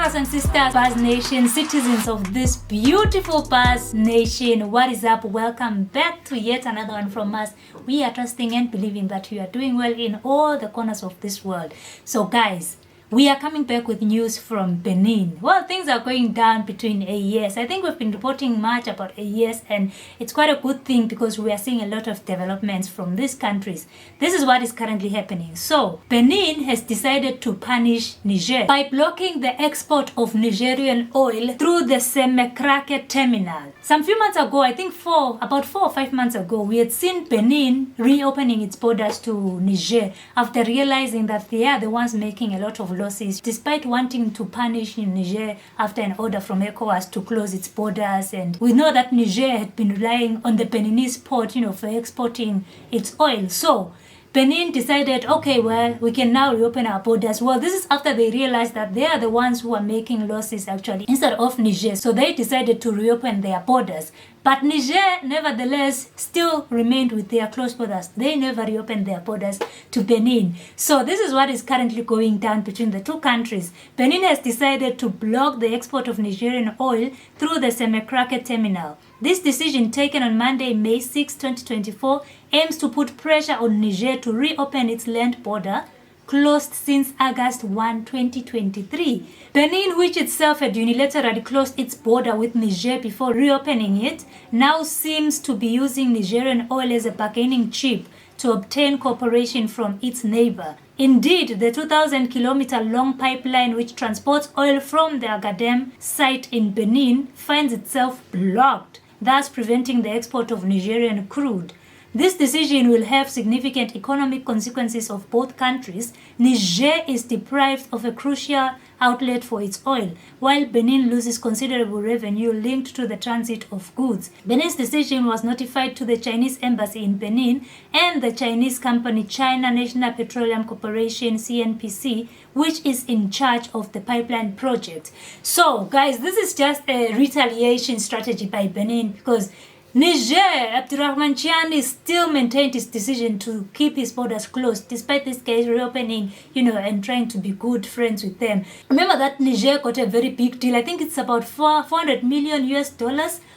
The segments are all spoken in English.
brothers and sisters, Buzz Nation, citizens of this beautiful Buzz Nation, what is up? Welcome back to yet another one from us. We are trusting and believing that you are doing well in all the corners of this world. So guys, we are coming back with news from Benin. Well, things are going down between AES. I think we've been reporting much about AES, and it's quite a good thing because we are seeing a lot of developments from these countries. This is what is currently happening. So, Benin has decided to punish Niger by blocking the export of Nigerian oil through the Semekrake terminal. Some few months ago, I think about 4 or 5 months ago, we had seen Benin reopening its borders to Niger after realizing that they are the ones making a lot of losses, despite wanting to punish Niger after an order from ECOWAS to close its borders. And we know that Niger had been relying on the Beninese port, for exporting its oil. So Benin decided, okay, well, we can now reopen our borders. Well, this is after they realized that they are the ones who are making losses actually instead of Niger. So they decided to reopen their borders. But Niger, nevertheless, still remained with their closed borders. They never reopened their borders to Benin. So this is what is currently going down between the two countries. Benin has decided to block the export of Nigerian oil through the Semekrake terminal. This decision, taken on Monday, May 6, 2024, aims to put pressure on Niger to reopen its land border, closed since August 1, 2023. Benin, which itself had unilaterally closed its border with Niger before reopening it, now seems to be using Nigerian oil as a bargaining chip to obtain cooperation from its neighbor. Indeed, the 2,000-kilometer-long pipeline which transports oil from the Agadem site in Benin finds itself blocked, thus preventing the export of Nigerian crude. This decision will have significant economic consequences of both countries. Niger is deprived of a crucial outlet for its oil, while Benin loses considerable revenue linked to the transit of goods. Benin's decision was notified to the Chinese embassy in Benin and the Chinese company China National Petroleum Corporation (CNPC), which is in charge of the pipeline project. So, guys, this is just a retaliation strategy by Benin because Niger, Abdurrahman Chiani still maintained his decision to keep his borders closed despite this guys reopening, and trying to be good friends with them. Remember that Niger got a very big deal. I think it's about $400 million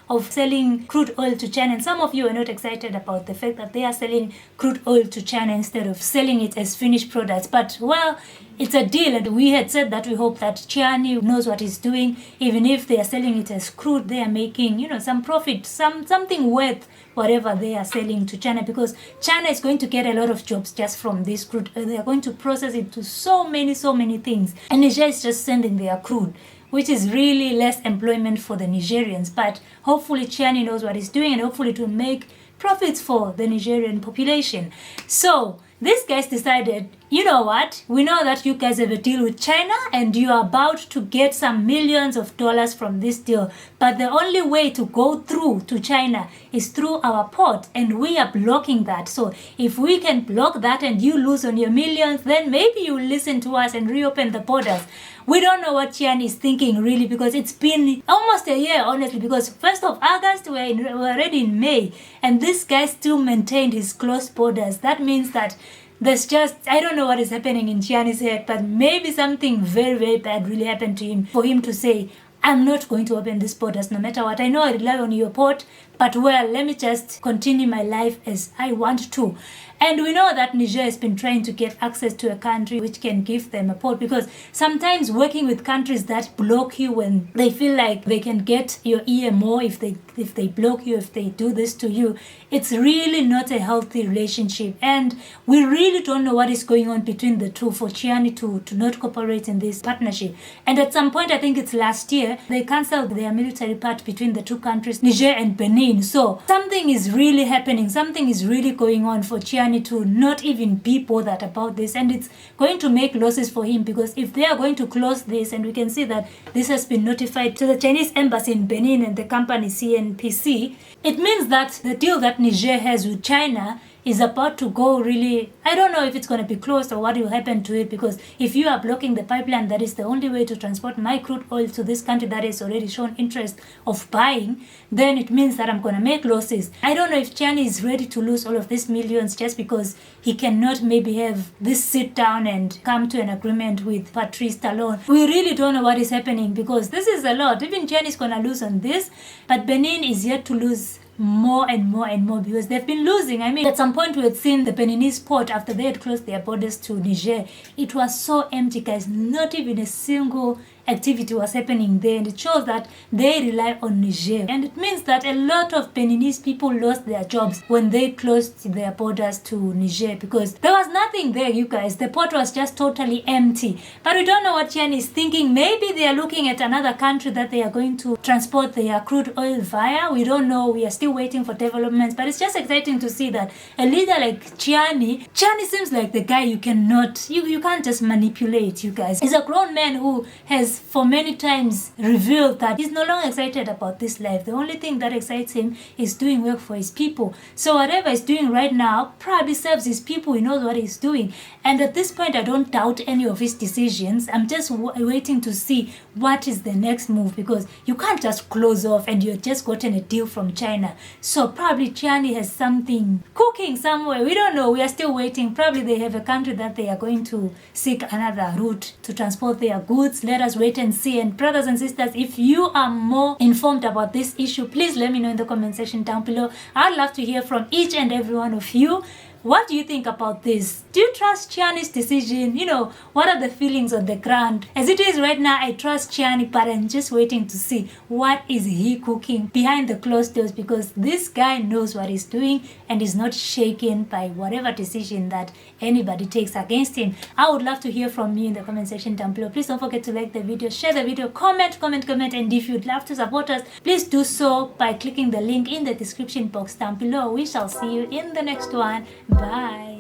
of selling crude oil to China. And some of you are not excited about the fact that they are selling crude oil to China instead of selling it as finished products. But, well, it's a deal, and we had said that we hope that Chiani knows what he's doing. Even if they are selling it as crude, they are making, some profit, something worth whatever they are selling to China, because China is going to get a lot of jobs just from this crude. They are going to process it to so many things. And Niger is just sending their crude, which is really less employment for the Nigerians. But hopefully Chiani knows what he's doing, and hopefully it will make profits for the Nigerian population. So these guys decided, you know what, we know that you guys have a deal with China and you are about to get some millions of dollars from this deal, but the only way to go through to China is through our port, and we are blocking that. So if we can block that and you lose on your millions, then maybe you listen to us and reopen the borders. We don't know what Chian is thinking really, because it's been almost a year, honestly, because 1st of August we're already in May, and this guy still maintained his closed borders. That means that there's just, I don't know what is happening in Chiani's head, but maybe something very bad really happened to him for him to say, I'm not going to open these borders no matter what. I know I rely on your port, but well, let me just continue my life as I want to. And we know that Niger has been trying to get access to a country which can give them a port, because sometimes working with countries that block you when they feel like they can get your ear more if they block you, if they do this to you, it's really not a healthy relationship. And we really don't know what is going on between the two for Chiani to not cooperate in this partnership. And at some point, I think it's last year, they cancelled their military part between the two countries, Niger and Benin. So something is really happening, something is really going on for Chiani to not even be bothered about this, and it's going to make losses for him, because if they are going to close this, and we can see that this has been notified to the Chinese embassy in Benin and the company CNPC, it means that the deal that Niger has with China is about to go really, I don't know if it's going to be closed or what will happen to it, because if you are blocking the pipeline that is the only way to transport my crude oil to this country that has already shown interest of buying, then it means that I'm going to make losses. I don't know if Chiani is ready to lose all of these millions just because he cannot maybe have this sit down and come to an agreement with Patrice Talon. We really don't know what is happening, because this is a lot. Even Chiani is going to lose on this, but Benin is yet to lose more and more and more, because they've been losing. I mean, at some point we had seen the Beninese port, after they had closed their borders to Niger, it was so empty, guys. Not even a single activity was happening there, and it shows that they rely on Niger, and it means that a lot of Beninese people lost their jobs when they closed their borders to Niger, because there was nothing there, you guys. The port was just totally empty. But we don't know what Chiani is thinking. Maybe they are looking at another country that they are going to transport their crude oil via. We don't know. We are still waiting for developments, but it's just exciting to see that a leader like Chiani seems like the guy you cannot, you can't just manipulate, you guys. He's a grown man who has for many times revealed that he's no longer excited about this life. The only thing that excites him is doing work for his people. So whatever he's doing right now probably serves his people. He knows what he's doing, and at this point I don't doubt any of his decisions. I'm just waiting to see what is the next move, because you can't just close off and you've just gotten a deal from China. So probably Chiani has something cooking somewhere. We don't know. We are still waiting. Probably they have a country that they are going to seek another route to transport their goods. Let us wait and see. And brothers and sisters, if you are more informed about this issue, please let me know in the comment section down below. I'd love to hear from each and every one of you. What do you think about this? Do you trust Chiani's decision? You know, what are the feelings on the ground? As it is right now, I trust Chiani, but I'm just waiting to see what is he cooking behind the closed doors, because this guy knows what he's doing and is not shaken by whatever decision that anybody takes against him. I would love to hear from you in the comment section down below. Please don't forget to like the video, share the video, comment, and if you'd love to support us, please do so by clicking the link in the description box down below. We shall see you in the next one. Bye.